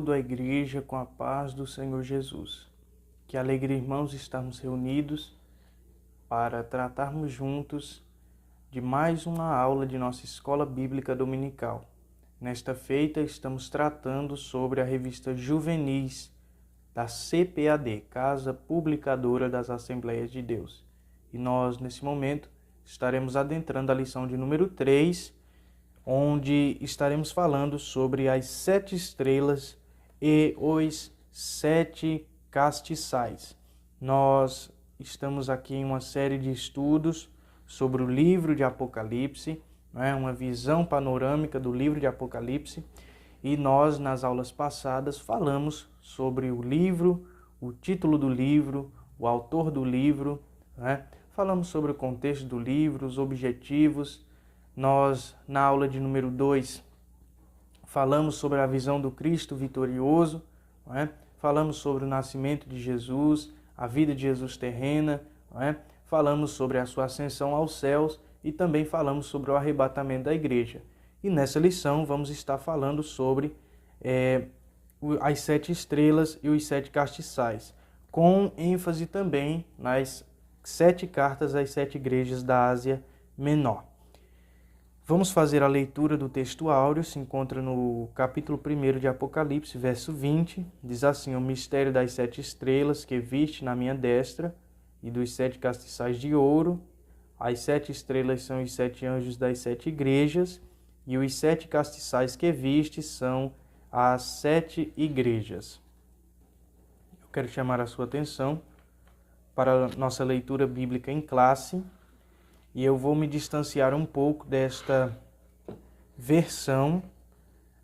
Saúdo a igreja com a paz do Senhor Jesus. Que alegria, irmãos, estarmos reunidos para tratarmos juntos de mais uma aula de nossa Escola Bíblica Dominical. Nesta feita, estamos tratando sobre a revista Juvenis da CPAD, Casa Publicadora das Assembleias de Deus. E nós, nesse momento, estaremos adentrando a lição de número 3, onde estaremos falando sobre as 7 estrelas e os 7 castiçais. Nós estamos aqui em uma série de estudos sobre o livro de Apocalipse, uma visão panorâmica do livro de Apocalipse, e nós, nas aulas passadas, falamos sobre o livro, o título do livro, o autor do livro, falamos sobre o contexto do livro, os objetivos. Nós, na aula de número 2, falamos sobre a visão do Cristo vitorioso, falamos sobre o nascimento de Jesus, a vida de Jesus terrena, falamos sobre a sua ascensão aos céus e também falamos sobre o arrebatamento da igreja. E nessa lição vamos estar falando sobre as 7 estrelas e os 7 castiçais, com ênfase também nas 7 cartas às 7 igrejas da Ásia Menor. Vamos fazer a leitura do texto áureo, se encontra no capítulo 1 de Apocalipse, verso 20, diz assim: o mistério das 7 estrelas que viste na minha destra e dos 7 castiçais de ouro. As 7 estrelas são os 7 anjos das 7 igrejas, e os 7 castiçais que viste são as 7 igrejas. Eu quero chamar a sua atenção para a nossa leitura bíblica em classe, e eu vou me distanciar um pouco desta versão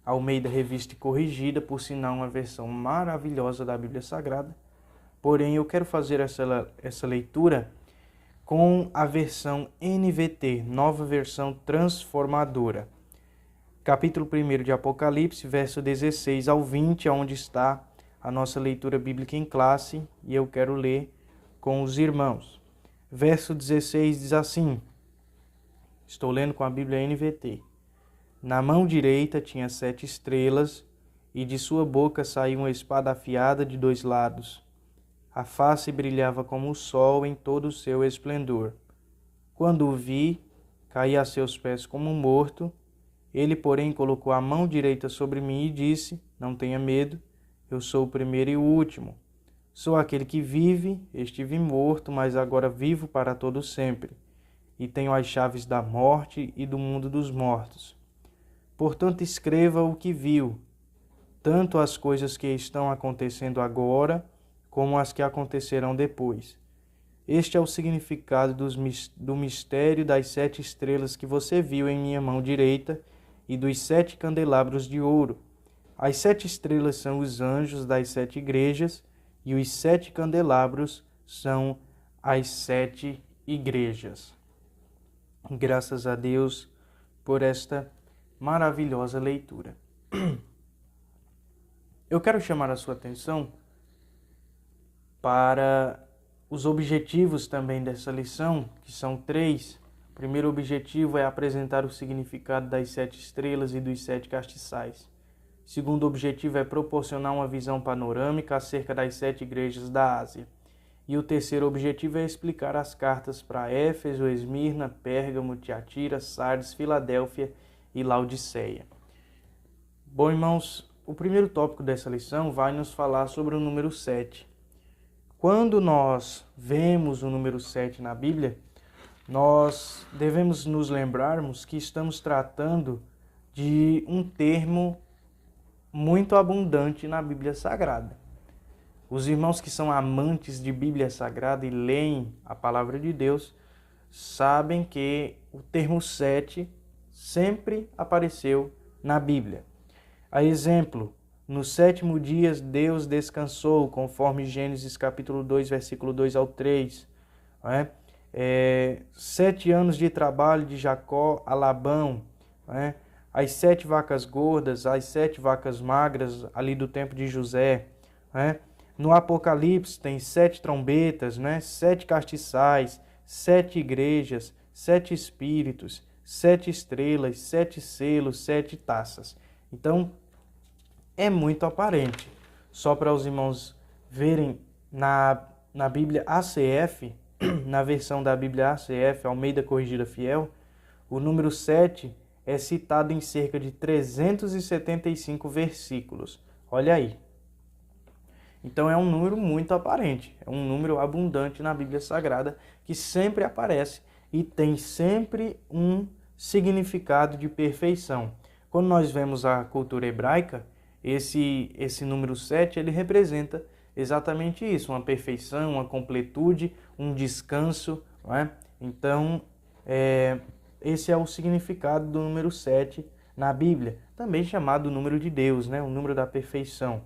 Almeida Revista e Corrigida, por sinal uma versão maravilhosa da Bíblia Sagrada. Porém, eu quero fazer essa leitura com a versão NVT, Nova Versão Transformadora. Capítulo 1 de Apocalipse, verso 16 ao 20, onde está a nossa leitura bíblica em classe, e eu quero ler com os irmãos. Verso 16 diz assim, estou lendo com a Bíblia NVT. Na mão direita tinha 7 estrelas, e de sua boca saía uma espada afiada de 2 lados. A face brilhava como o sol em todo o seu esplendor. Quando o vi, caí a seus pés como morto. Ele, porém, colocou a mão direita sobre mim e disse: não tenha medo, eu sou o primeiro e o último. Sou aquele que vive, estive morto, mas agora vivo para todo sempre, e tenho as chaves da morte e do mundo dos mortos. Portanto, escreva o que viu, tanto as coisas que estão acontecendo agora, como as que acontecerão depois. Este é o significado do mistério das 7 estrelas que você viu em minha mão direita e dos 7 candelabros de ouro. As 7 estrelas são os anjos das 7 igrejas, e os 7 candelabros são as 7 igrejas. Graças a Deus por esta maravilhosa leitura. Eu quero chamar a sua atenção para os objetivos também dessa lição, que são 3. O primeiro objetivo é apresentar o significado das 7 estrelas e dos 7 castiçais. O segundo objetivo é proporcionar uma visão panorâmica acerca das 7 igrejas da Ásia. E o terceiro objetivo é explicar as cartas para Éfeso, Esmirna, Pérgamo, Tiatira, Sardes, Filadélfia e Laodiceia. Bom, irmãos, o primeiro tópico dessa lição vai nos falar sobre o número 7. Quando nós vemos o número 7 na Bíblia, nós devemos nos lembrarmos que estamos tratando de um termo muito abundante na Bíblia Sagrada. Os irmãos que são amantes de Bíblia Sagrada e leem a palavra de Deus sabem que o termo 7 sempre apareceu na Bíblia. A exemplo, no 7º dia Deus descansou, conforme Gênesis capítulo 2, versículo 2 ao 3. 7 anos de trabalho de Jacó a Labão, as 7 vacas gordas, as 7 vacas magras ali do tempo de José. No Apocalipse tem 7 trombetas, 7 castiçais, 7 igrejas, 7 espíritos, 7 estrelas, 7 selos, 7 taças. Então, é muito aparente. Só para os irmãos verem, na Bíblia ACF, na versão da Bíblia ACF, Almeida Corrigida Fiel, o número 7 é citado em cerca de 375 versículos. Olha aí. Então é um número muito aparente, é um número abundante na Bíblia Sagrada que sempre aparece e tem sempre um significado de perfeição. Quando nós vemos a cultura hebraica, esse número 7, ele representa exatamente isso, uma perfeição, uma completude, um descanso, não é? Então, esse é o significado do número 7 na Bíblia, também chamado número de Deus, né? O número da perfeição.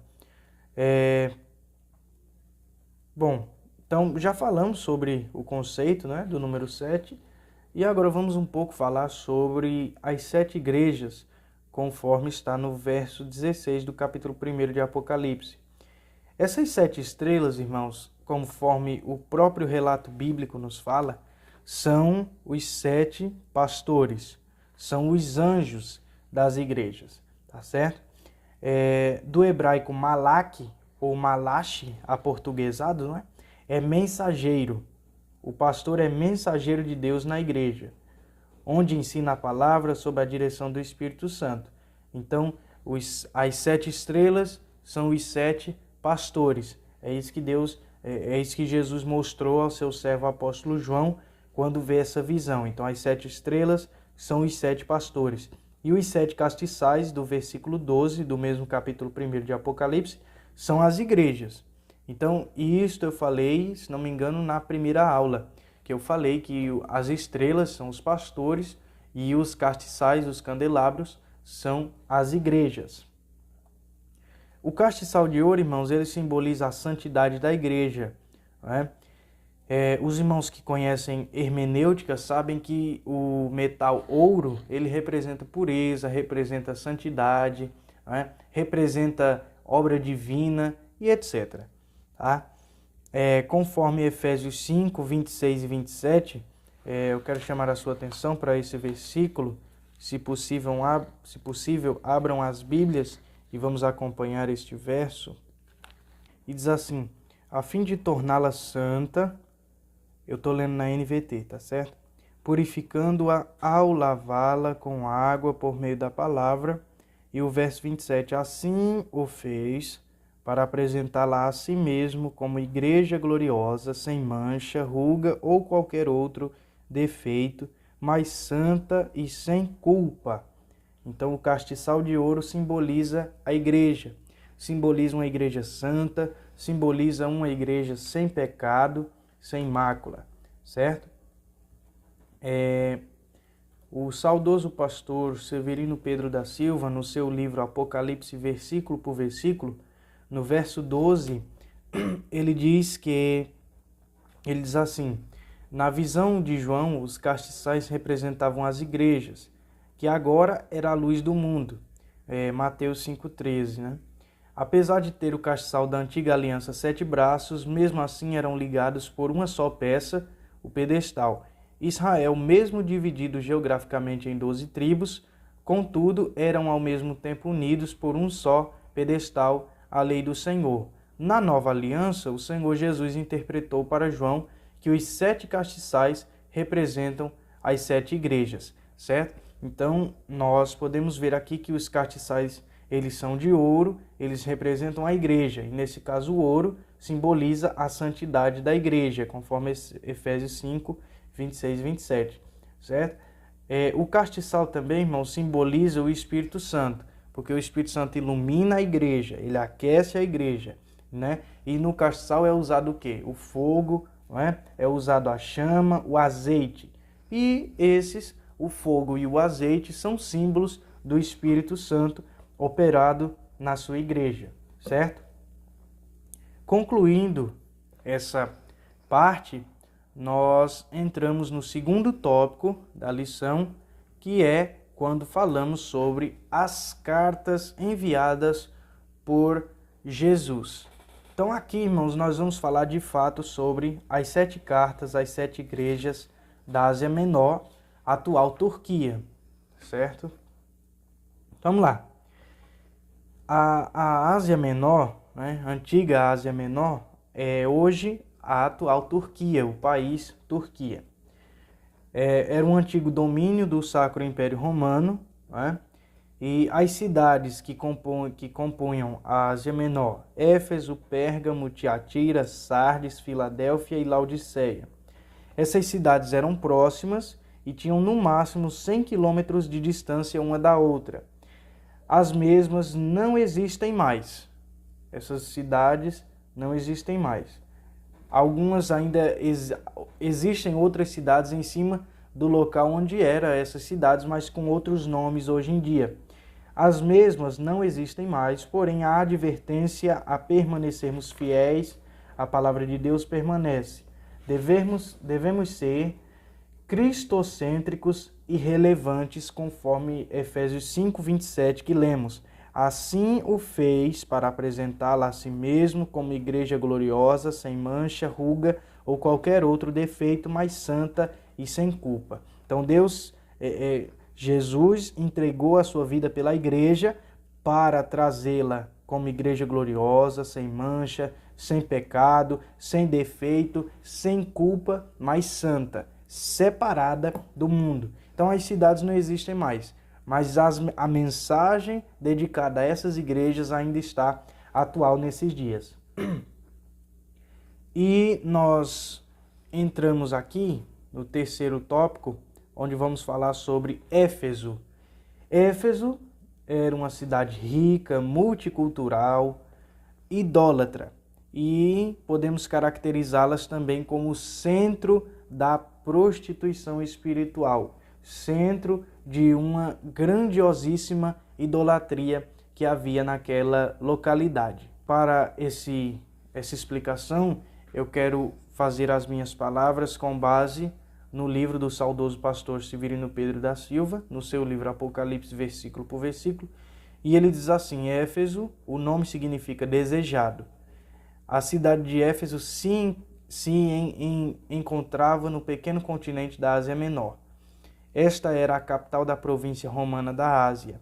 Bom, então já falamos sobre o conceito, né, do número 7, e agora vamos um pouco falar sobre as 7 igrejas, conforme está no verso 16 do capítulo 1 de Apocalipse. Essas 7 estrelas, irmãos, conforme o próprio relato bíblico nos fala, são os 7 pastores, são os anjos das igrejas, tá certo? Do hebraico malak, ou malachi, aportuguesado, não é? É mensageiro. O pastor é mensageiro de Deus na igreja, onde ensina a palavra sob a direção do Espírito Santo. Então, as 7 estrelas são os 7 pastores. É isso que Jesus mostrou ao seu servo apóstolo João quando vê essa visão. Então, as 7 estrelas são os 7 pastores. E os 7 castiçais, do versículo 12, do mesmo capítulo 1 de Apocalipse, são as igrejas. Então, isto eu falei, se não me engano, na primeira aula, que eu falei que as estrelas são os pastores e os castiçais, os candelabros, são as igrejas. O castiçal de ouro, irmãos, ele simboliza a santidade da igreja, né? Os irmãos que conhecem hermenêutica sabem que o metal ouro, ele representa pureza, representa santidade, né? Representa obra divina e etc. Tá? Conforme Efésios 5, 26 e 27, eu quero chamar a sua atenção para esse versículo. Se possível, abram as Bíblias e vamos acompanhar este verso. E diz assim: a fim de torná-la santa, eu estou lendo na NVT, tá certo? Purificando-a ao lavá-la com água por meio da palavra. E o verso 27, assim o fez para apresentá-la a si mesmo como igreja gloriosa, sem mancha, ruga ou qualquer outro defeito, mas santa e sem culpa. Então o castiçal de ouro simboliza a igreja, simboliza uma igreja santa, simboliza uma igreja sem pecado, sem mácula, certo? O saudoso pastor Severino Pedro da Silva, no seu livro Apocalipse, versículo por versículo, no verso 12, ele diz assim: na visão de João, os castiçais representavam as igrejas, que agora era a luz do mundo. Mateus 5,13, né? Apesar de ter o castiçal da antiga aliança 7 braços, mesmo assim eram ligados por uma só peça, o pedestal. Israel, mesmo dividido geograficamente em 12 tribos, contudo, eram ao mesmo tempo unidos por um só pedestal, a lei do Senhor. Na nova aliança, o Senhor Jesus interpretou para João que os 7 castiçais representam as 7 igrejas, certo? Então, nós podemos ver aqui que os castiçais, eles são de ouro, eles representam a igreja, e nesse caso o ouro simboliza a santidade da igreja, conforme Efésios 5, 26 e 27, certo? O castiçal também, irmão, simboliza o Espírito Santo, porque o Espírito Santo ilumina a igreja, ele aquece a igreja, né? E no castiçal é usado o quê? O fogo, não é? É usado a chama, o azeite. E o fogo e o azeite, são símbolos do Espírito Santo operado na sua igreja, certo? Concluindo essa parte, nós entramos no segundo tópico da lição, que é quando falamos sobre as cartas enviadas por Jesus. Então aqui, irmãos, nós vamos falar de fato sobre as 7 cartas, as 7 igrejas da Ásia Menor, atual Turquia, certo? Vamos lá. A Ásia Menor, né, a antiga Ásia Menor, é hoje a atual Turquia, o país Turquia. Era um antigo domínio do Sacro Império Romano, né, e as cidades que compunham a Ásia Menor, Éfeso, Pérgamo, Tiatira, Sardes, Filadélfia e Laodiceia. Essas cidades eram próximas e tinham no máximo 100 quilômetros de distância uma da outra. As mesmas não existem mais. Essas cidades não existem mais. Algumas ainda existem outras cidades em cima do local onde eram essas cidades, mas com outros nomes hoje em dia. As mesmas não existem mais, porém a advertência a permanecermos fiéis à palavra de Deus permanece. Devemos ser cristocêntricos e relevantes, conforme Efésios 5:27 que lemos. Assim o fez para apresentá-la a si mesmo como igreja gloriosa, sem mancha, ruga ou qualquer outro defeito, mas santa e sem culpa. Então Jesus entregou a sua vida pela igreja para trazê-la como igreja gloriosa, sem mancha, sem pecado, sem defeito, sem culpa, mas santa, separada do mundo. Então as cidades não existem mais, mas a mensagem dedicada a essas igrejas ainda está atual nesses dias. E nós entramos aqui no terceiro tópico, onde vamos falar sobre Éfeso. Éfeso era uma cidade rica, multicultural, idólatra, e podemos caracterizá-las também como centro da prostituição espiritual, centro de uma grandiosíssima idolatria que havia naquela localidade. Para essa explicação, eu quero fazer as minhas palavras com base no livro do saudoso pastor Severino Pedro da Silva, no seu livro Apocalipse, versículo por versículo, e ele diz assim: Éfeso, o nome significa desejado. A cidade de Éfeso se encontrava no pequeno continente da Ásia Menor. Esta era a capital da província romana da Ásia.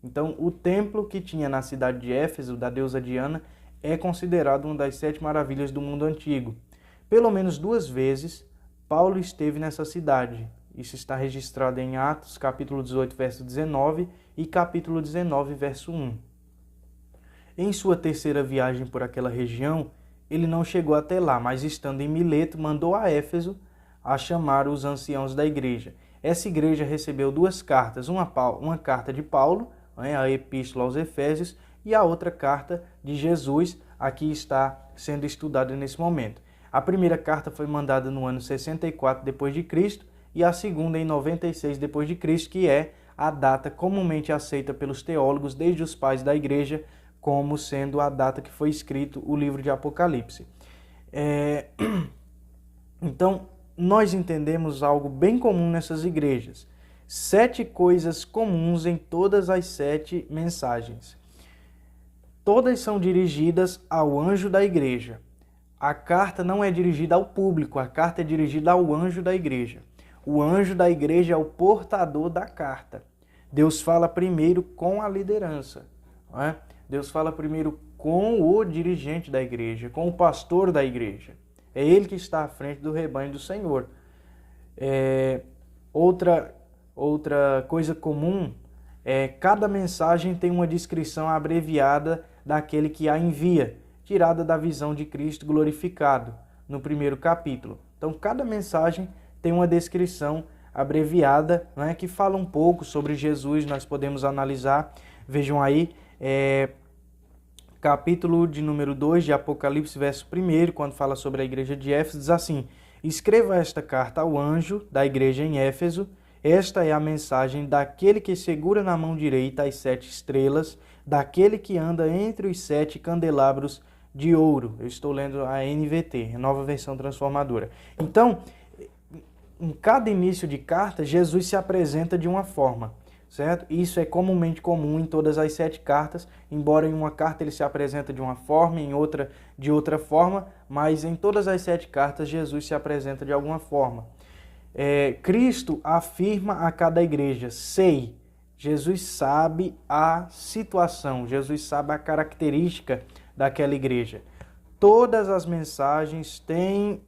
Então, o templo que tinha na cidade de Éfeso, da deusa Diana, é considerado uma das 7 maravilhas do mundo antigo. Pelo menos 2 vezes, Paulo esteve nessa cidade. Isso está registrado em Atos, capítulo 18, verso 19 e capítulo 19, verso 1. Em sua terceira viagem por aquela região, ele não chegou até lá, mas estando em Mileto, mandou a Éfeso a chamar os anciãos da igreja. Essa igreja recebeu 2 cartas, uma carta de Paulo, a Epístola aos Efésios, e a outra carta de Jesus, aqui está sendo estudada nesse momento. A primeira carta foi mandada no ano 64 d.C. e a segunda em 96 d.C., que é a data comumente aceita pelos teólogos desde os pais da igreja como sendo a data que foi escrito o livro de Apocalipse. Então, nós entendemos algo bem comum nessas igrejas. 7 coisas comuns em todas as 7 mensagens. Todas são dirigidas ao anjo da igreja. A carta não é dirigida ao público, a carta é dirigida ao anjo da igreja. O anjo da igreja é o portador da carta. Deus fala primeiro com a liderança, não é? Deus fala primeiro com o dirigente da igreja, com o pastor da igreja. É ele que está à frente do rebanho do Senhor. Outra coisa comum é cada mensagem tem uma descrição abreviada daquele que a envia, tirada da visão de Cristo glorificado, no primeiro capítulo. Então, cada mensagem tem uma descrição abreviada, né, que fala um pouco sobre Jesus, nós podemos analisar. Vejam aí, capítulo de número 2 de Apocalipse, verso 1, quando fala sobre a igreja de Éfeso, diz assim: escreva esta carta ao anjo da igreja em Éfeso. Esta é a mensagem daquele que segura na mão direita as 7 estrelas, daquele que anda entre os 7 candelabros de ouro. Eu estou lendo a NVT, a Nova Versão Transformadora. Então, em cada início de carta, Jesus se apresenta de uma forma, certo? Isso é comumente comum em todas as 7 cartas, embora em uma carta ele se apresenta de uma forma, em outra de outra forma, mas em todas as 7 cartas Jesus se apresenta de alguma forma. Cristo afirma a cada igreja: sei Jesus sabe a situação, Jesus sabe a característica daquela igreja. Todas as mensagens têm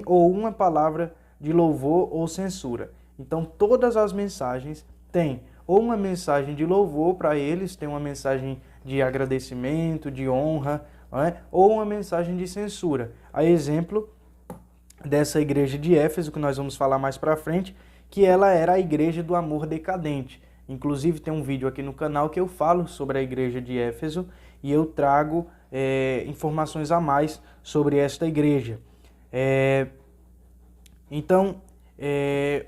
ou uma palavra de louvor ou censura. Então, todas as mensagens têm ou uma mensagem de louvor para eles, tem uma mensagem de agradecimento, de honra, não é? Ou uma mensagem de censura. A exemplo dessa igreja de Éfeso, que nós vamos falar mais para frente, que ela era a igreja do amor decadente. Inclusive, tem um vídeo aqui no canal que eu falo sobre a igreja de Éfeso e eu trago informações a mais sobre esta igreja. Então,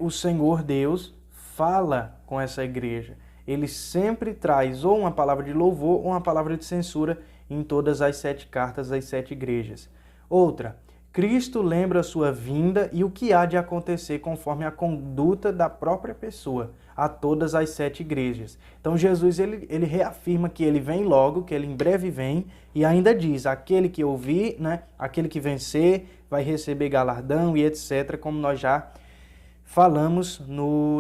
o Senhor Deus fala com essa igreja. Ele sempre traz ou uma palavra de louvor ou uma palavra de censura em todas as 7 cartas das 7 igrejas. Outra, Cristo lembra a sua vinda e o que há de acontecer conforme a conduta da própria pessoa a todas as 7 igrejas. Então Jesus ele reafirma que ele vem logo, que ele em breve vem, e ainda diz, aquele que ouvir, né, aquele que vencer vai receber galardão e etc., como nós já falamos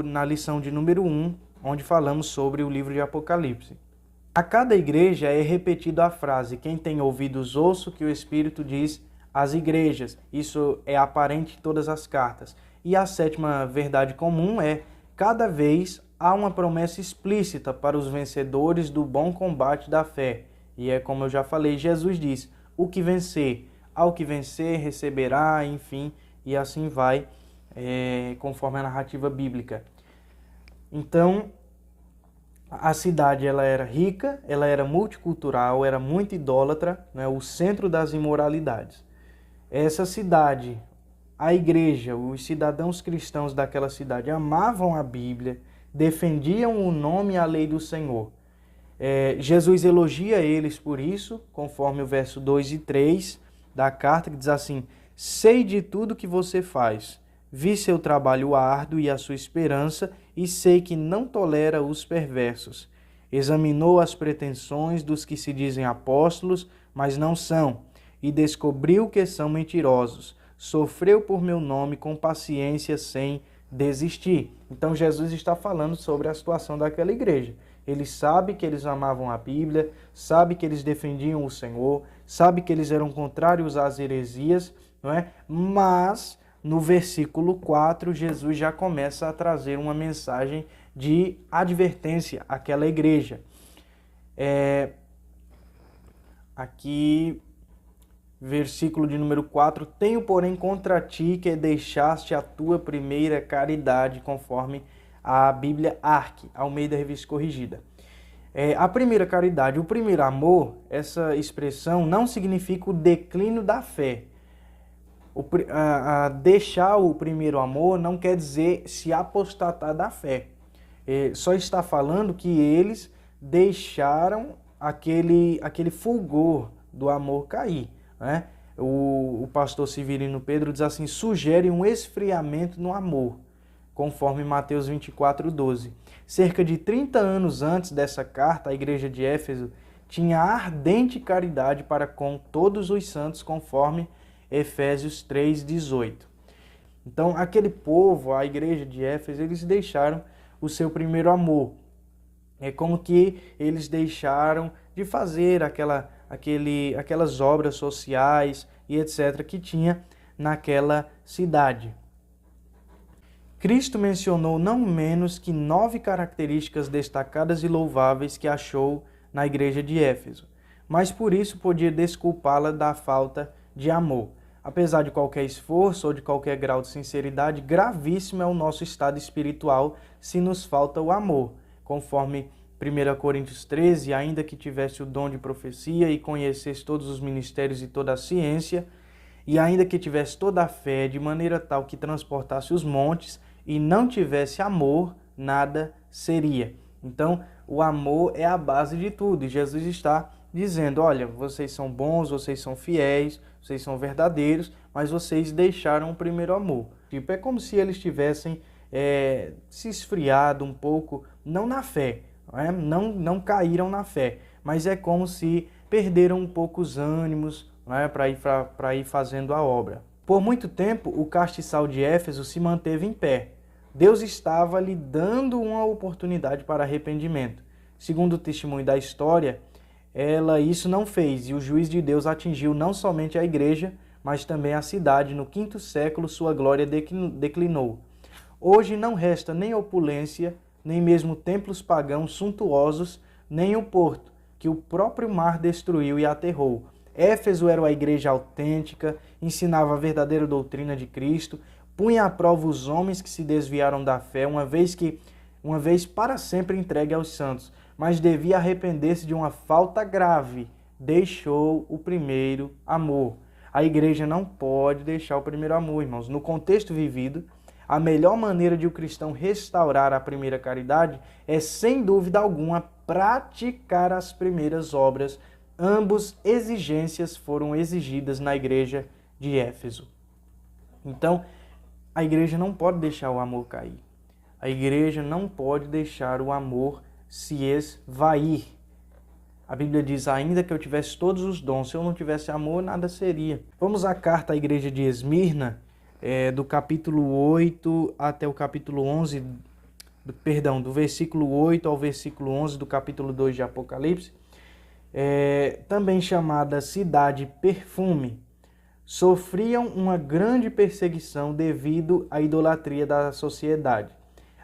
na lição de número 1, onde falamos sobre o livro de Apocalipse. A cada igreja é repetida a frase, quem tem ouvidos ouça o que o Espírito diz às igrejas. Isso é aparente em todas as cartas. E a 7ª verdade comum é, cada vez há uma promessa explícita para os vencedores do bom combate da fé. E é como eu já falei, Jesus diz, o que vencer, ao que vencer receberá, enfim, e assim vai, conforme a narrativa bíblica. Então, a cidade ela era rica, ela era multicultural, era muito idólatra, né, o centro das imoralidades. Essa cidade, a igreja, os cidadãos cristãos daquela cidade amavam a Bíblia, defendiam o nome e a lei do Senhor. Jesus elogia eles por isso, conforme o verso 2 e 3 da carta, que diz assim, sei de tudo que você faz, vi seu trabalho árduo e a sua esperança, e sei que não tolera os perversos. Examinou as pretensões dos que se dizem apóstolos, mas não são, e descobriu que são mentirosos. Sofreu por meu nome com paciência sem desistir. Então Jesus está falando sobre a situação daquela igreja. Ele sabe que eles amavam a Bíblia, sabe que eles defendiam o Senhor, sabe que eles eram contrários às heresias, não é? Mas no versículo 4, Jesus já começa a trazer uma mensagem de advertência àquela igreja. Aqui, versículo de número 4, tenho, porém, contra ti que deixaste a tua primeira caridade, conforme a Bíblia Arque, Almeida Revista Corrigida. A primeira caridade, o primeiro amor, essa expressão não significa o declínio da fé. Deixar o primeiro amor não quer dizer se apostatar da fé. Só está falando que eles deixaram aquele fulgor do amor cair, né? O pastor Severino Pedro diz assim, sugere um esfriamento no amor, conforme Mateus 24:12. Cerca de 30 anos antes dessa carta, a igreja de Éfeso tinha ardente caridade para com todos os santos, conforme Efésios 3:18. Então, aquele povo, a igreja de Éfeso, eles deixaram o seu primeiro amor. É como que eles deixaram de fazer aquelas obras sociais e etc. que tinha naquela cidade. Cristo mencionou não menos que 9 características destacadas e louváveis que achou na igreja de Éfeso, mas por isso podia desculpá-la da falta de amor. Apesar de qualquer esforço ou de qualquer grau de sinceridade, gravíssimo é o nosso estado espiritual se nos falta o amor. Conforme 1 Coríntios 13, ainda que tivesse o dom de profecia e conhecesse todos os ministérios e toda a ciência, e ainda que tivesse toda a fé de maneira tal que transportasse os montes, e não tivesse amor, nada seria. Então, o amor é a base de tudo, e Jesus está dizendo, olha, vocês são bons, vocês são fiéis, vocês são verdadeiros, mas vocês deixaram o primeiro amor. Tipo, é como se eles tivessem se esfriado um pouco, não na fé, não caíram na fé, mas é como se perderam um pouco os ânimos, para ir fazendo a obra. Por muito tempo, o castiçal de Éfeso se manteve em pé, Deus estava lhe dando uma oportunidade para arrependimento. Segundo o testemunho da história, ela isso não fez, e o juízo de Deus atingiu não somente a igreja, mas também a cidade. No 5º século, sua glória declinou. Hoje não resta nem opulência, nem mesmo templos pagãos suntuosos, nem o porto, que o próprio mar destruiu e aterrou. Éfeso era uma igreja autêntica, ensinava a verdadeira doutrina de Cristo, punha à prova os homens que se desviaram da fé, uma vez para sempre entregue aos santos, mas devia arrepender-se de uma falta grave. Deixou o primeiro amor. A igreja não pode deixar o primeiro amor, irmãos. No contexto vivido, a melhor maneira de o cristão restaurar a primeira caridade é, sem dúvida alguma, praticar as primeiras obras. Ambas exigências foram exigidas na igreja de Éfeso. Então, a igreja não pode deixar o amor cair. A igreja não pode deixar o amor se esvair. A Bíblia diz, ainda que eu tivesse todos os dons, se eu não tivesse amor, nada seria. Vamos à carta à igreja de Esmirna, do capítulo 8 até o capítulo 11, do versículo 8 ao versículo 11 do capítulo 2 de Apocalipse, também chamada Cidade Perfume, sofriam uma grande perseguição devido à idolatria da sociedade.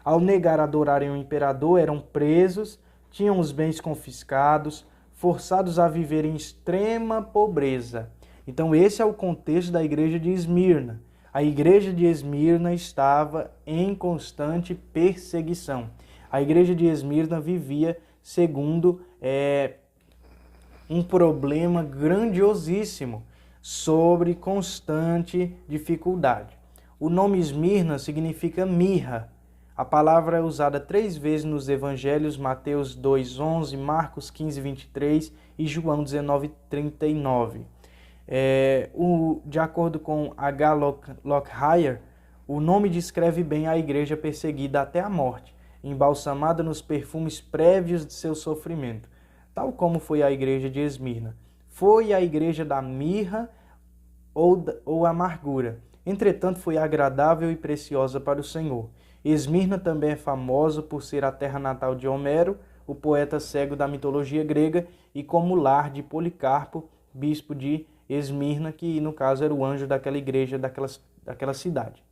Ao negar adorarem o imperador, eram presos, tinham os bens confiscados, forçados a viver em extrema pobreza. Então esse é o contexto da igreja de Esmirna. A igreja de Esmirna estava em constante perseguição. A igreja de Esmirna vivia segundo um problema grandiosíssimo sobre constante dificuldade. O nome Esmirna significa mirra. A palavra é usada 3 vezes nos evangelhos, Mateus 2:11, Marcos 15:23 e João 19:39. De acordo com H. Lockyer, o nome descreve bem a igreja perseguida até a morte, embalsamada nos perfumes prévios de seu sofrimento, tal como foi a igreja de Esmirna. Foi a igreja da mirra ou amargura. Entretanto, foi agradável e preciosa para o Senhor. Esmirna também é famosa por ser a terra natal de Homero, o poeta cego da mitologia grega, e como lar de Policarpo, bispo de Esmirna, que no caso era o anjo daquela igreja, daquela cidade.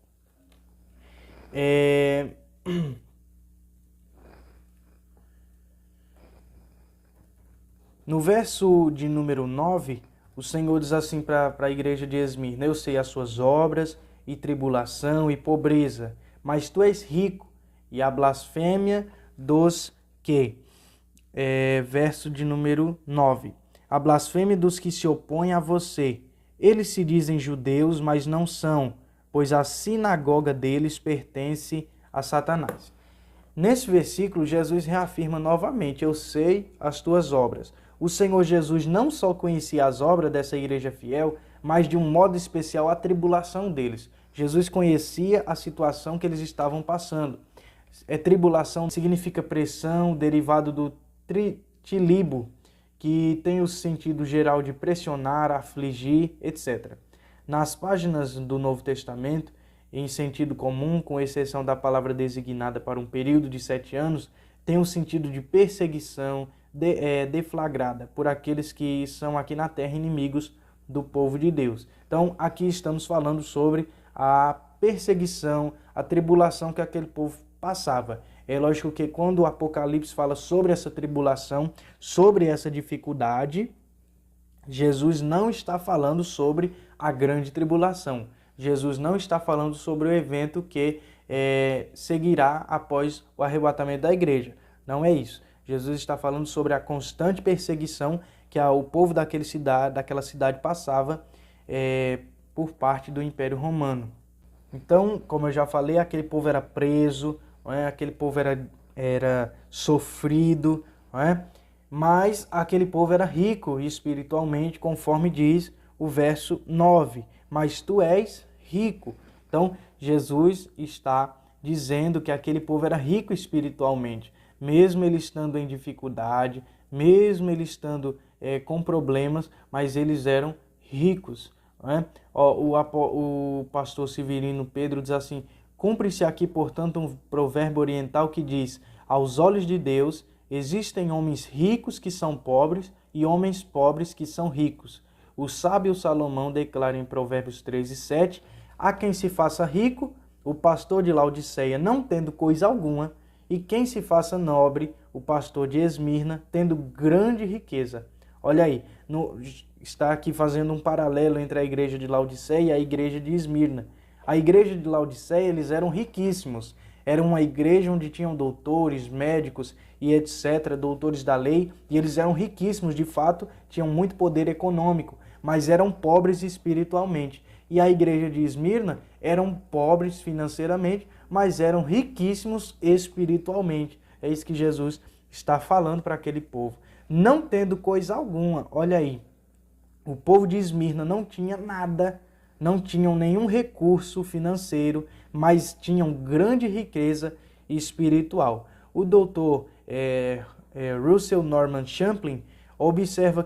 No verso de número 9, o Senhor diz assim para a igreja de Esmirna: eu sei as suas obras, e tribulação, e pobreza, mas tu és rico, e a blasfêmia dos que? Verso de número 9. A blasfêmia dos que se opõem a você. Eles se dizem judeus, mas não são, pois a sinagoga deles pertence a Satanás. Nesse versículo, Jesus reafirma novamente: eu sei as tuas obras. O Senhor Jesus não só conhecia as obras dessa igreja fiel, mas de um modo especial a tribulação deles. Jesus conhecia a situação que eles estavam passando. Tribulação significa pressão, derivado do tilibo, que tem o sentido geral de pressionar, afligir, etc. Nas páginas do Novo Testamento, em sentido comum, com exceção da palavra designada para um período de 7 anos, tem o sentido de perseguição deflagrada por aqueles que são aqui na terra inimigos do povo de Deus. Então, aqui estamos falando sobre a perseguição, a tribulação que aquele povo passava. É lógico que quando o Apocalipse fala sobre essa tribulação, sobre essa dificuldade, Jesus não está falando sobre a grande tribulação. Jesus não está falando sobre o evento que seguirá após o arrebatamento da igreja. Não é isso. Jesus está falando sobre a constante perseguição que o povo daquela cidade passava por parte do Império Romano. Então, como eu já falei, aquele povo era preso, aquele povo era sofrido, mas aquele povo era rico espiritualmente, conforme diz o verso 9. Mas tu és rico. Então, Jesus está dizendo que aquele povo era rico espiritualmente, mesmo ele estando em dificuldade, mesmo ele estando com problemas, mas eles eram ricos. O pastor Severino Pedro diz assim: Cumpre-se aqui, portanto, um provérbio oriental que diz: aos olhos de Deus existem homens ricos que são pobres e homens pobres que são ricos. O sábio Salomão declara em Provérbios 13:7: há quem se faça rico, o pastor de Laodiceia, não tendo coisa alguma, e quem se faça nobre, o pastor de Esmirna, tendo grande riqueza. Olha aí, está aqui fazendo um paralelo entre a igreja de Laodiceia e a igreja de Esmirna. A igreja de Laodiceia, eles eram riquíssimos. Era uma igreja onde tinham doutores, médicos e etc., doutores da lei, e eles eram riquíssimos, de fato, tinham muito poder econômico, mas eram pobres espiritualmente. E a igreja de Esmirna eram pobres financeiramente, mas eram riquíssimos espiritualmente. É isso que Jesus está falando para aquele povo. Não tendo coisa alguma, olha aí, o povo de Esmirna não tinha nada, não tinham nenhum recurso financeiro, mas tinham grande riqueza espiritual. O doutor Russell Norman Champlin observa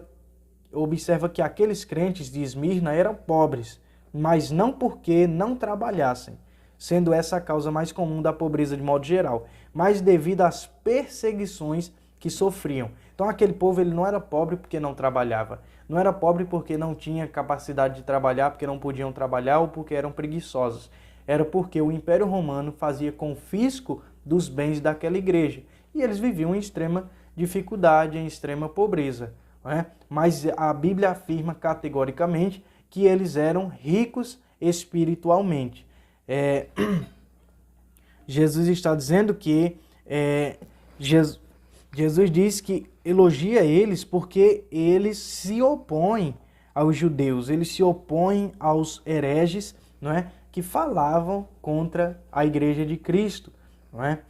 que aqueles crentes de Esmirna eram pobres, mas não porque não trabalhassem, sendo essa a causa mais comum da pobreza de modo geral, mas devido às perseguições que sofriam. Então aquele povo ele não era pobre porque não trabalhava, não era pobre porque não tinha capacidade de trabalhar, porque não podiam trabalhar ou porque eram preguiçosos. Era porque o Império Romano fazia confisco dos bens daquela igreja e eles viviam em extrema dificuldade, em extrema pobreza. Não é? Mas a Bíblia afirma categoricamente que eles eram ricos espiritualmente. Jesus está dizendo que Jesus diz que elogia eles porque eles se opõem aos judeus, eles se opõem aos hereges, não é? Que falavam contra a igreja de Cristo. Não é?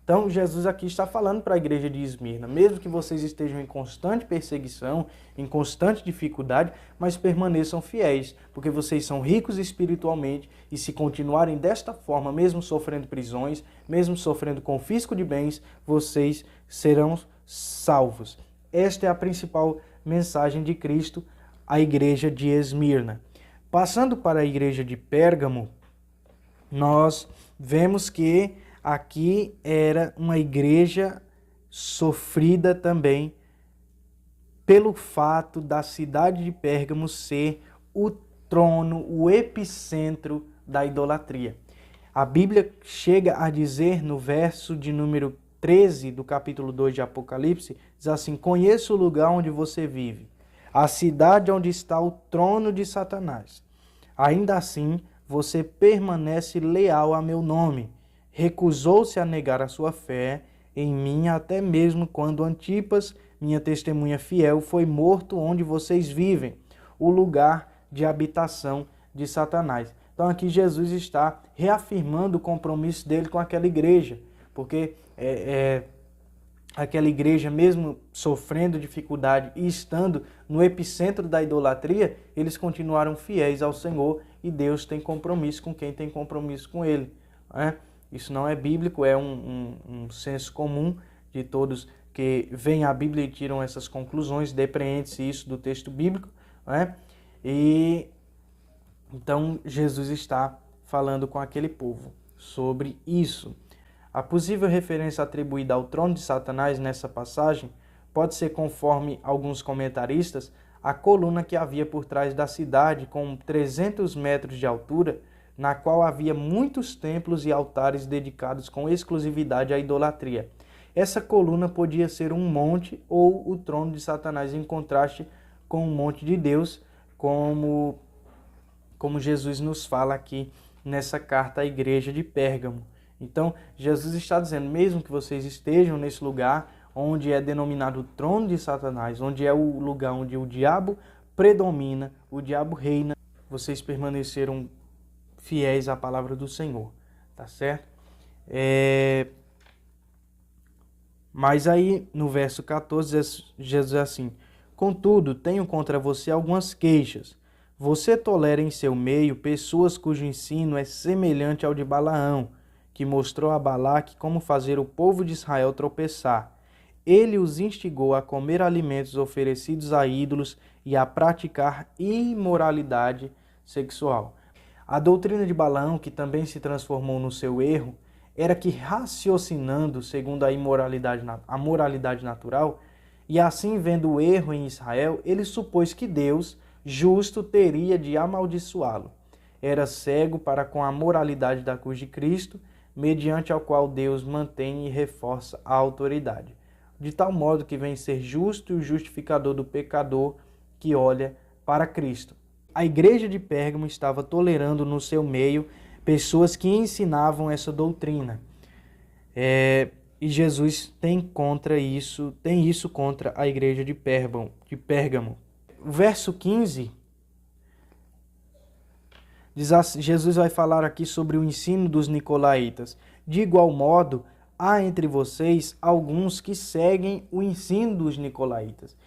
Então Jesus aqui está falando para a igreja de Esmirna, mesmo que vocês estejam em constante perseguição, em constante dificuldade, mas permaneçam fiéis, porque vocês são ricos espiritualmente e se continuarem desta forma, mesmo sofrendo prisões, mesmo sofrendo confisco de bens, vocês serão salvos. Esta é a principal mensagem de Cristo à igreja de Esmirna. Passando para a igreja de Pérgamo, nós vemos que aqui era uma igreja sofrida também pelo fato da cidade de Pérgamo ser o trono, o epicentro da idolatria. A Bíblia chega a dizer no verso de número 13 do capítulo 2 de Apocalipse, diz assim: conheço o lugar onde você vive, a cidade onde está o trono de Satanás. Ainda assim, você permanece leal a meu nome. Recusou-se a negar a sua fé em mim, até mesmo quando Antipas, minha testemunha fiel, foi morto onde vocês vivem, o lugar de habitação de Satanás. Então aqui Jesus está reafirmando o compromisso dele com aquela igreja, porque aquela igreja, mesmo sofrendo dificuldade e estando no epicentro da idolatria, eles continuaram fiéis ao Senhor e Deus tem compromisso com quem tem compromisso com ele. Né? Isso não é bíblico, é um senso comum de todos que veem a Bíblia e tiram essas conclusões, depreende-se isso do texto bíblico. Né? E então Jesus está falando com aquele povo sobre isso. A possível referência atribuída ao trono de Satanás nessa passagem pode ser, conforme alguns comentaristas, a coluna que havia por trás da cidade com 300 metros de altura, na qual havia muitos templos e altares dedicados com exclusividade à idolatria. Essa coluna podia ser um monte ou o trono de Satanás, em contraste com o monte de Deus, como Jesus nos fala aqui nessa carta à igreja de Pérgamo. Então, Jesus está dizendo, mesmo que vocês estejam nesse lugar onde é denominado o trono de Satanás, onde é o lugar onde o diabo predomina, o diabo reina, vocês permaneceram fiéis à palavra do Senhor, tá certo? Mas aí, no verso 14, Jesus diz assim: contudo, tenho contra você algumas queixas. Você tolera em seu meio pessoas cujo ensino é semelhante ao de Balaão, que mostrou a Balaque como fazer o povo de Israel tropeçar. Ele os instigou a comer alimentos oferecidos a ídolos e a praticar imoralidade sexual. A doutrina de Balaão, que também se transformou no seu erro, era que, raciocinando segundo a moralidade natural, e assim vendo o erro em Israel, ele supôs que Deus, justo, teria de amaldiçoá-lo. Era cego para com a moralidade da cruz de Cristo, mediante ao qual Deus mantém e reforça a autoridade, de tal modo que vem ser justo e o justificador do pecador que olha para Cristo. A igreja de Pérgamo estava tolerando no seu meio pessoas que ensinavam essa doutrina. E Jesus tem isso contra a igreja de Pérgamo. O verso 15, Jesus vai falar aqui sobre o ensino dos nicolaítas. De igual modo, há entre vocês alguns que seguem o ensino dos nicolaítas.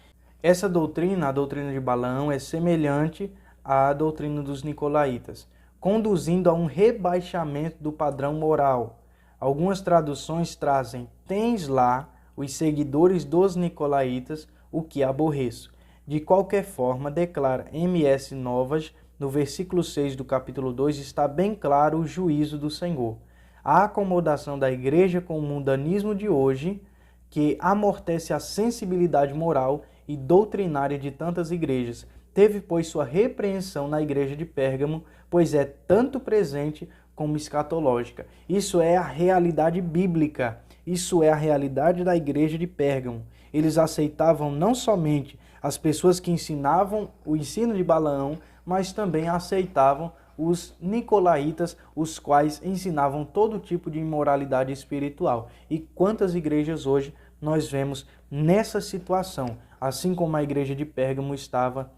Essa doutrina, a doutrina de Balaão, é semelhante à doutrina dos nicolaítas, conduzindo a um rebaixamento do padrão moral. Algumas traduções trazem: tens lá os seguidores dos nicolaítas, o que aborreço. De qualquer forma, declara M.S. Novas, no versículo 6 do capítulo 2, está bem claro o juízo do Senhor. A acomodação da igreja com o mundanismo de hoje, que amortece a sensibilidade moral e doutrinária de tantas igrejas, teve, pois, sua repreensão na igreja de Pérgamo, pois é tanto presente como escatológica. Isso é a realidade bíblica, isso é a realidade da igreja de Pérgamo. Eles aceitavam não somente as pessoas que ensinavam o ensino de Balaão, mas também aceitavam os nicolaítas, os quais ensinavam todo tipo de imoralidade espiritual. E quantas igrejas hoje nós vemos nessa situação? Assim como a igreja de Pérgamo estava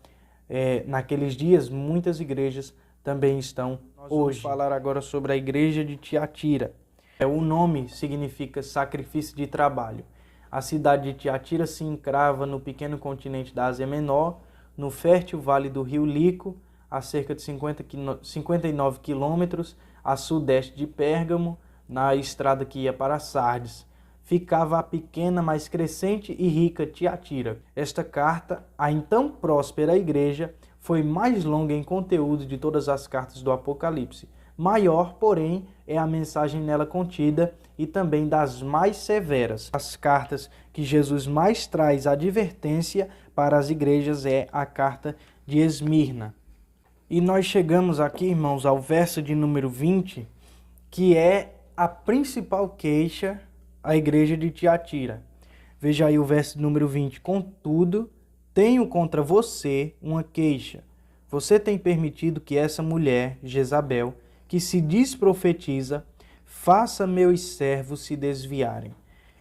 naqueles dias, muitas igrejas também estão hoje. Vamos falar agora sobre a igreja de Tiatira. O nome significa sacrifício de trabalho. A cidade de Tiatira se encrava no pequeno continente da Ásia Menor, no fértil vale do rio Lico, a cerca de 59 quilômetros a sudeste de Pérgamo, na estrada que ia para Sardes. Ficava a pequena, mas crescente e rica Tiatira. Esta carta, a então próspera igreja, foi mais longa em conteúdo de todas as cartas do Apocalipse. Maior, porém, é a mensagem nela contida e também das mais severas. As cartas que Jesus mais traz advertência para as igrejas é a carta de Esmirna. E nós chegamos aqui, irmãos, ao verso de número 20, que é a principal queixa à igreja de Tiatira. Veja aí o verso número 20. Contudo, tenho contra você uma queixa. Você tem permitido que essa mulher, Jezabel, que se diz profetiza, faça meus servos se desviarem.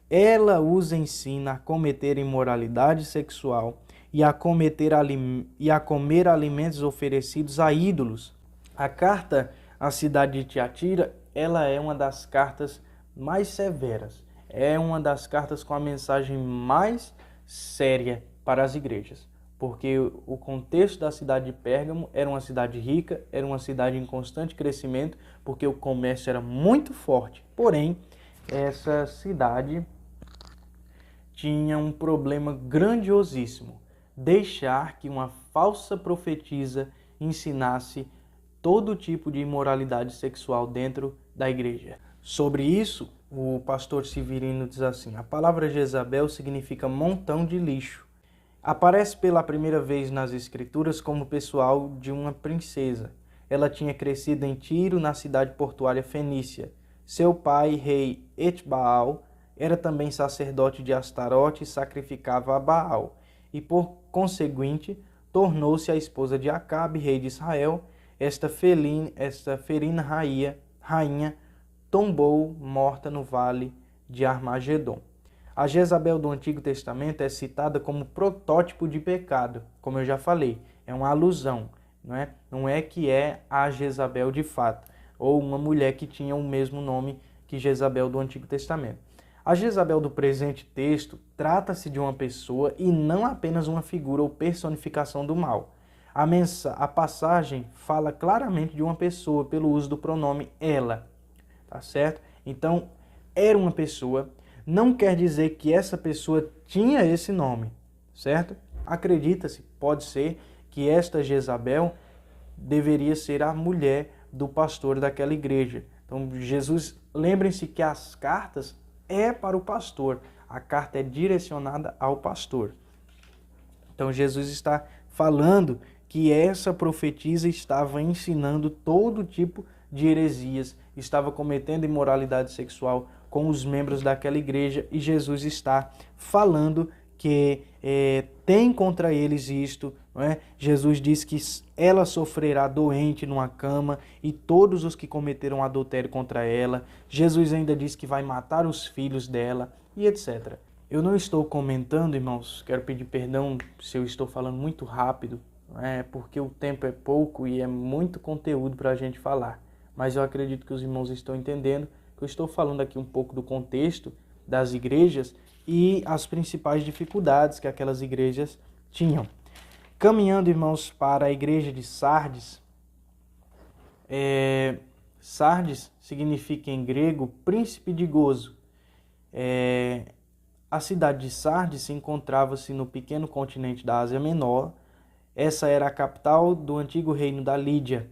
Ela os ensina a cometer imoralidade sexual e a comer alimentos oferecidos a ídolos. A carta à cidade de Tiatira, ela é uma das cartas mais severas. É uma das cartas com a mensagem mais séria para as igrejas. Porque o contexto da cidade de Pérgamo era uma cidade rica, era uma cidade em constante crescimento, porque o comércio era muito forte. Porém, essa cidade tinha um problema grandiosíssimo: deixar que uma falsa profetisa ensinasse todo tipo de imoralidade sexual dentro da igreja. Sobre isso, o pastor Severino diz assim: a palavra Jezabel significa montão de lixo. Aparece pela primeira vez nas escrituras como pessoal de uma princesa. Ela tinha crescido em Tiro, na cidade portuária fenícia. Seu pai, rei Etbaal, era também sacerdote de Astarote e sacrificava a Baal. E por conseguinte, tornou-se a esposa de Acabe, rei de Israel. Esta ferina rainha tombou morta no vale de Armagedon. A Jezabel do Antigo Testamento é citada como protótipo de pecado, como eu já falei, é uma alusão, não é que é a Jezabel de fato, ou uma mulher que tinha o mesmo nome que Jezabel do Antigo Testamento. A Jezabel do presente texto trata-se de uma pessoa e não apenas uma figura ou personificação do mal. A passagem fala claramente de uma pessoa pelo uso do pronome ela, tá certo? Então, era uma pessoa, não quer dizer que essa pessoa tinha esse nome, certo? Acredita-se, pode ser, que esta Jezabel deveria ser a mulher do pastor daquela igreja. Então, Jesus, lembrem-se que as cartas é para o pastor. A carta é direcionada ao pastor. Então, Jesus está falando que essa profetisa estava ensinando todo tipo de heresias, estava cometendo imoralidade sexual com os membros daquela igreja, e Jesus está falando que tem contra eles isto, não é? Jesus diz que ela sofrerá doente numa cama, e todos os que cometeram adultério contra ela. Jesus ainda diz que vai matar os filhos dela, e etc. Eu não estou comentando, irmãos, quero pedir perdão se eu estou falando muito rápido, porque o tempo é pouco e é muito conteúdo para a gente falar. Mas eu acredito que os irmãos estão entendendo que eu estou falando aqui um pouco do contexto das igrejas e as principais dificuldades que aquelas igrejas tinham. Caminhando, irmãos, para a igreja de Sardes. Sardes significa em grego príncipe de gozo. A cidade de Sardes se encontrava-se no pequeno continente da Ásia Menor. Essa era a capital do antigo reino da Lídia.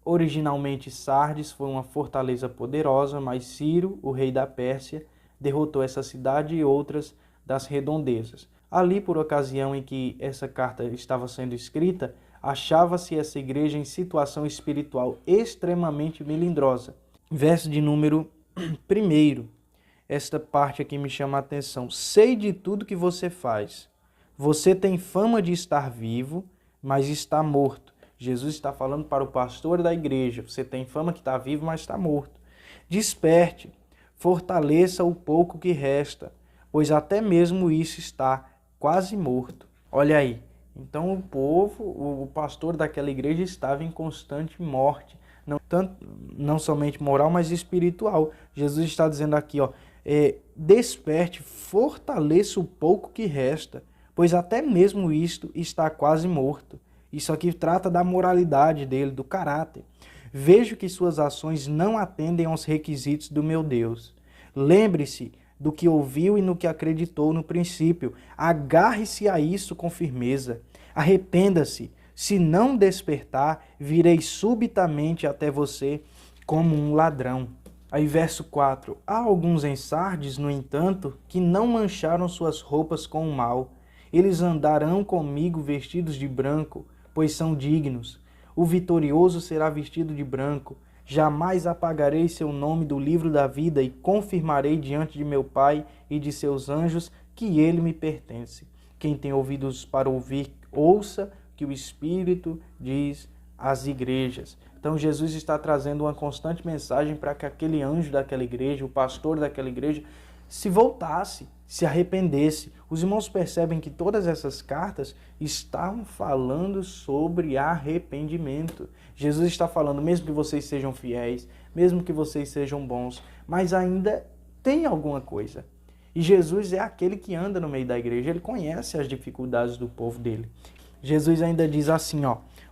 Originalmente, Sardes foi uma fortaleza poderosa, mas Ciro, o rei da Pérsia, derrotou essa cidade e outras das redondezas. Ali, por ocasião em que essa carta estava sendo escrita, achava-se essa igreja em situação espiritual extremamente melindrosa. Verso de número 1. Esta parte aqui me chama a atenção. Sei de tudo que você faz. Você tem fama de estar vivo, mas está morto. Jesus está falando para o pastor da igreja. Você tem fama que está vivo, mas está morto. Desperte, fortaleça o pouco que resta, pois até mesmo isso está quase morto. Olha aí. Então o povo, o pastor daquela igreja estava em constante morte. Não somente moral, mas espiritual. Jesus está dizendo aqui, desperte, fortaleça o pouco que resta, pois até mesmo isto está quase morto. Isso aqui trata da moralidade dele, do caráter. Vejo que suas ações não atendem aos requisitos do meu Deus. Lembre-se do que ouviu e no que acreditou no princípio. Agarre-se a isso com firmeza. Arrependa-se. Se não despertar, virei subitamente até você como um ladrão. Aí verso 4. Há alguns em Sardes, no entanto, que não mancharam suas roupas com o mal. Eles andarão comigo vestidos de branco, pois são dignos. O vitorioso será vestido de branco. Jamais apagarei seu nome do livro da vida e confirmarei diante de meu Pai e de seus anjos que ele me pertence. Quem tem ouvidos para ouvir, ouça que o Espírito diz às igrejas. Então Jesus está trazendo uma constante mensagem para que aquele anjo daquela igreja, o pastor daquela igreja, se voltasse, se arrependesse. Os irmãos percebem que todas essas cartas estavam falando sobre arrependimento. Jesus está falando, mesmo que vocês sejam fiéis, mesmo que vocês sejam bons, mas ainda tem alguma coisa. E Jesus é aquele que anda no meio da igreja, ele conhece as dificuldades do povo dele. Jesus ainda diz assim,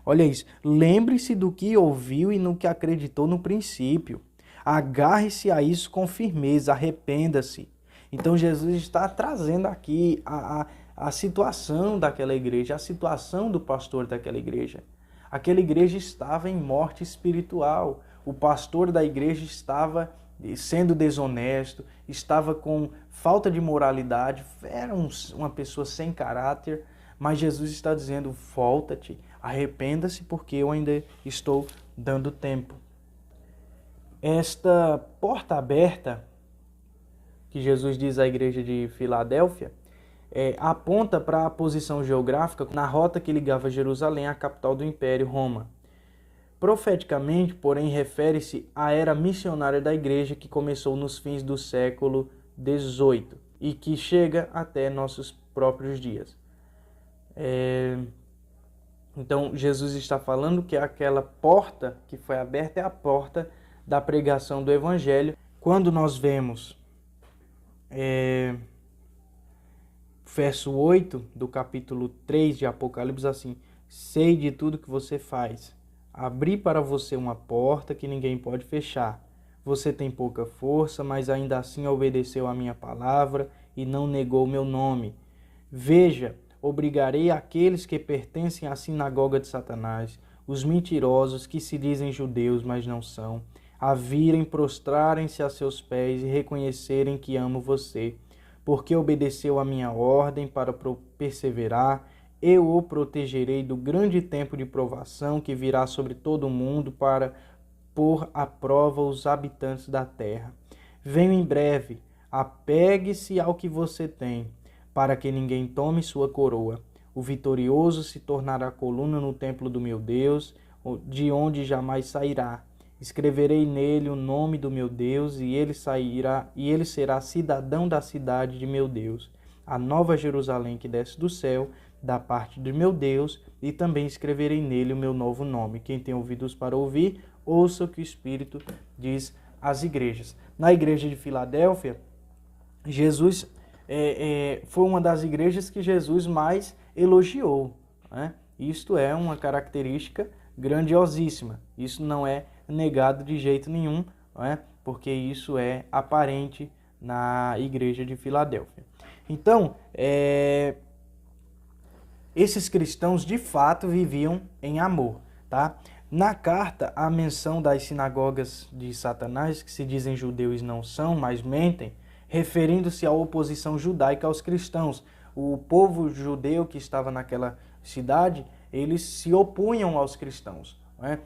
olha isso, lembre-se do que ouviu e no que acreditou no princípio. Agarre-se a isso com firmeza, arrependa-se. Então Jesus está trazendo aqui a situação daquela igreja, a situação do pastor daquela igreja. Aquela igreja estava em morte espiritual. O pastor da igreja estava sendo desonesto, estava com falta de moralidade, era uma pessoa sem caráter, mas Jesus está dizendo, volta-te, arrependa-se porque eu ainda estou dando tempo. Esta porta aberta que Jesus diz à igreja de Filadélfia, aponta para a posição geográfica na rota que ligava Jerusalém à capital do Império, Roma. Profeticamente, porém, refere-se à era missionária da igreja que começou nos fins do século XVIII e que chega até nossos próprios dias. Então, Jesus está falando que aquela porta que foi aberta é a porta da pregação do Evangelho. Quando nós vemos verso 8 do capítulo 3 de Apocalipse assim, sei de tudo que você faz. Abri para você uma porta que ninguém pode fechar. Você tem pouca força, mas ainda assim obedeceu a minha palavra e não negou meu nome. Veja, obrigarei aqueles que pertencem à sinagoga de Satanás, os mentirosos que se dizem judeus, mas não são, a virem, prostrarem-se a seus pés e reconhecerem que amo você, porque obedeceu a minha ordem para perseverar. Eu o protegerei do grande tempo de provação que virá sobre todo o mundo para pôr à prova os habitantes da terra. Venho em breve, apegue-se ao que você tem, para que ninguém tome sua coroa. O vitorioso se tornará coluna no templo do meu Deus, de onde jamais sairá. Escreverei nele o nome do meu Deus, e ele será cidadão da cidade de meu Deus, a nova Jerusalém que desce do céu, da parte de meu Deus, e também escreverei nele o meu novo nome. Quem tem ouvidos para ouvir, ouça o que o Espírito diz às igrejas. Na igreja de Filadélfia, Jesus foi uma das igrejas que Jesus mais elogiou, né? Isto é uma característica grandiosíssima. Isso não é negado de jeito nenhum, né? Porque isso é aparente na igreja de Filadélfia. Então, esses cristãos de fato viviam em amor, tá? Na carta, há menção das sinagogas de Satanás, que se dizem judeus e não são, mas mentem, referindo-se à oposição judaica aos cristãos. O povo judeu que estava naquela cidade, eles se opunham aos cristãos, né?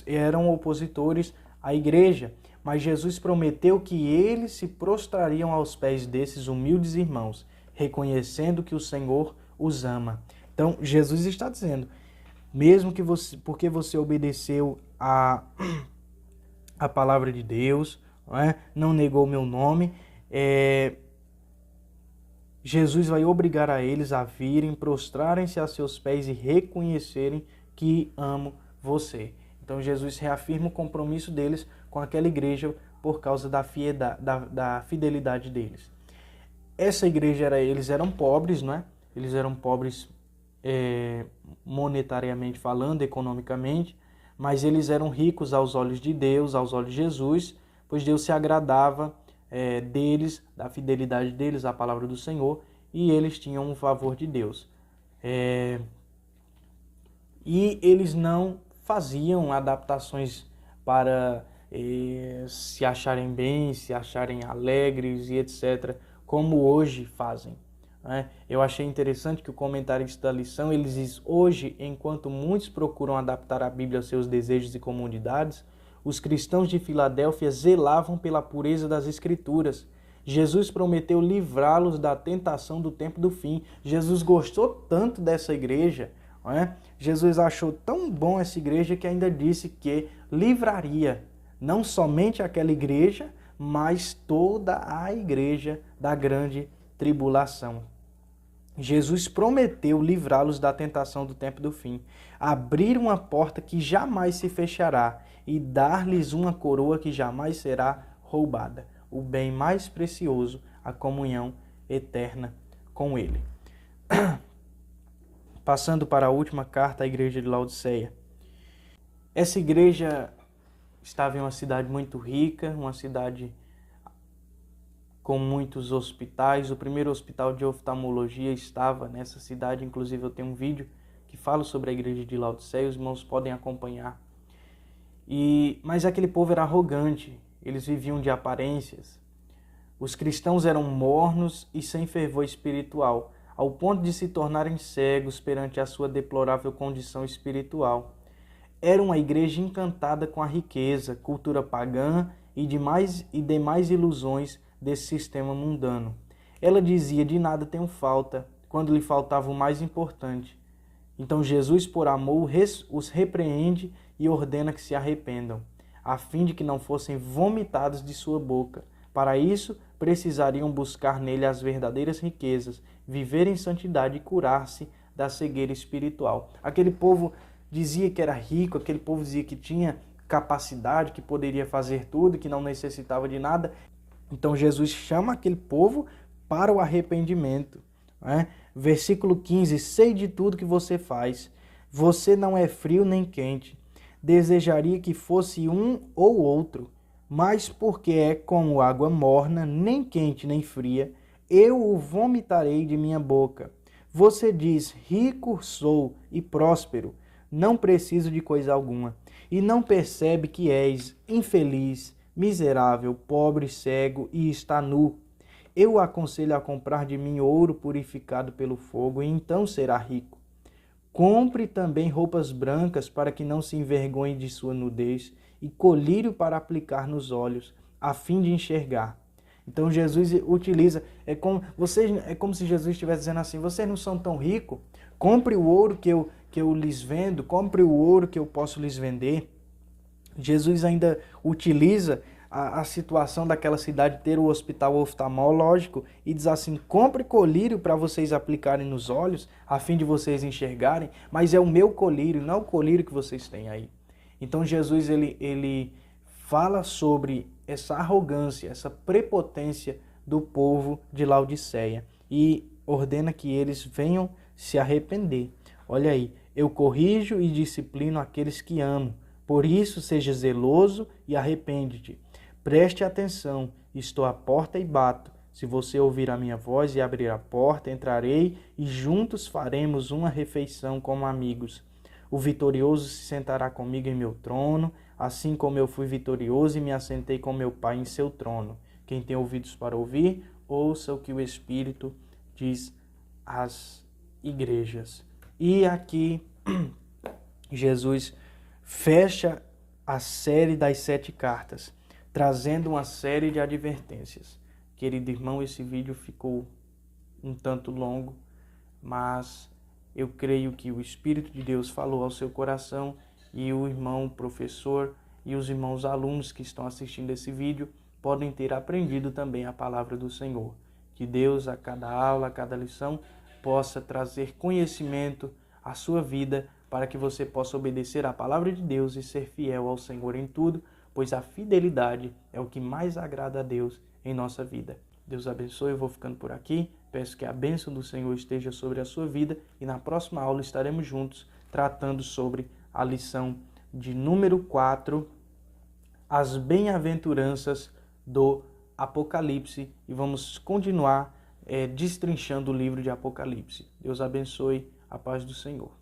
Eram opositores à igreja, mas Jesus prometeu que eles se prostrariam aos pés desses humildes irmãos, reconhecendo que o Senhor os ama. Então, Jesus está dizendo, mesmo que porque você obedeceu a palavra de Deus, não negou meu nome, Jesus vai obrigar a eles a virem, prostrarem-se a seus pés e reconhecerem que amo você. Então Jesus reafirma o compromisso deles com aquela igreja por causa da fidelidade deles. Essa igreja, eles eram pobres, não é? Eles eram pobres monetariamente falando, economicamente, mas eles eram ricos aos olhos de Deus, aos olhos de Jesus, pois Deus se agradava deles, da fidelidade deles à palavra do Senhor, e eles tinham um favor de Deus. E eles não faziam adaptações para se acharem bem, se acharem alegres e etc., como hoje fazem. Eu achei interessante que o comentarista da lição, ele diz: hoje, enquanto muitos procuram adaptar a Bíblia aos seus desejos e comodidades, os cristãos de Filadélfia zelavam pela pureza das Escrituras. Jesus prometeu livrá-los da tentação do tempo do fim. Jesus gostou tanto dessa igreja, Jesus achou tão bom essa igreja que ainda disse que livraria não somente aquela igreja, mas toda a igreja da grande tribulação. Jesus prometeu livrá-los da tentação do tempo do fim, abrir uma porta que jamais se fechará e dar-lhes uma coroa que jamais será roubada, o bem mais precioso, a comunhão eterna com Ele. Passando para a última carta à igreja de Laodiceia. Essa igreja estava em uma cidade muito rica, uma cidade com muitos hospitais. O primeiro hospital de oftalmologia estava nessa cidade. Inclusive, eu tenho um vídeo que fala sobre a igreja de Laodiceia, os irmãos podem acompanhar. Mas aquele povo era arrogante, eles viviam de aparências. Os cristãos eram mornos e sem fervor espiritual, ao ponto de se tornarem cegos perante a sua deplorável condição espiritual. Era uma igreja encantada com a riqueza, cultura pagã e demais ilusões desse sistema mundano. Ela dizia: de nada tenho falta, quando lhe faltava o mais importante. Então Jesus, por amor, os repreende e ordena que se arrependam, a fim de que não fossem vomitados de sua boca. Para isso, precisariam buscar nele as verdadeiras riquezas, viver em santidade e curar-se da cegueira espiritual. Aquele povo dizia que era rico, aquele povo dizia que tinha capacidade, que poderia fazer tudo, que não necessitava de nada. Então Jesus chama aquele povo para o arrependimento. Versículo 15: sei de tudo que você faz. Você não é frio nem quente. Desejaria que fosse um ou outro, mas porque é como água morna, nem quente nem fria, eu o vomitarei de minha boca. Você diz: rico sou e próspero, não preciso de coisa alguma, e não percebe que és infeliz, miserável, pobre, cego e está nu. Eu o aconselho a comprar de mim ouro purificado pelo fogo, e então será rico. Compre também roupas brancas para que não se envergonhe de sua nudez, e colírio para aplicar nos olhos, a fim de enxergar. Então Jesus utiliza, é como se Jesus estivesse dizendo assim: vocês não são tão ricos, compre o ouro que eu lhes vendo, compre o ouro que eu posso lhes vender. Jesus ainda utiliza a situação daquela cidade ter o hospital oftalmológico e diz assim: compre colírio para vocês aplicarem nos olhos, a fim de vocês enxergarem, mas é o meu colírio, não é o colírio que vocês têm aí. Então Jesus ele fala sobre essa arrogância, essa prepotência do povo de Laodiceia e ordena que eles venham se arrepender. Olha aí, eu corrijo e disciplino aqueles que amo. Por isso, seja zeloso e arrepende-te. Preste atenção, estou à porta e bato. Se você ouvir a minha voz e abrir a porta, entrarei e juntos faremos uma refeição como amigos. O vitorioso se sentará comigo em meu trono, assim como eu fui vitorioso e me assentei com meu Pai em seu trono. Quem tem ouvidos para ouvir, ouça o que o Espírito diz às igrejas. E aqui Jesus fecha a série das 7 cartas, trazendo uma série de advertências. Querido irmão, esse vídeo ficou um tanto longo, mas eu creio que o Espírito de Deus falou ao seu coração e o irmão professor e os irmãos alunos que estão assistindo esse vídeo podem ter aprendido também a palavra do Senhor. Que Deus, a cada aula, a cada lição, possa trazer conhecimento à sua vida para que você possa obedecer à palavra de Deus e ser fiel ao Senhor em tudo, pois a fidelidade é o que mais agrada a Deus em nossa vida. Deus abençoe, eu vou ficando por aqui. Peço que a bênção do Senhor esteja sobre a sua vida e na próxima aula estaremos juntos tratando sobre a lição de número 4, as bem-aventuranças do Apocalipse, e vamos continuar destrinchando o livro de Apocalipse. Deus abençoe, a paz do Senhor.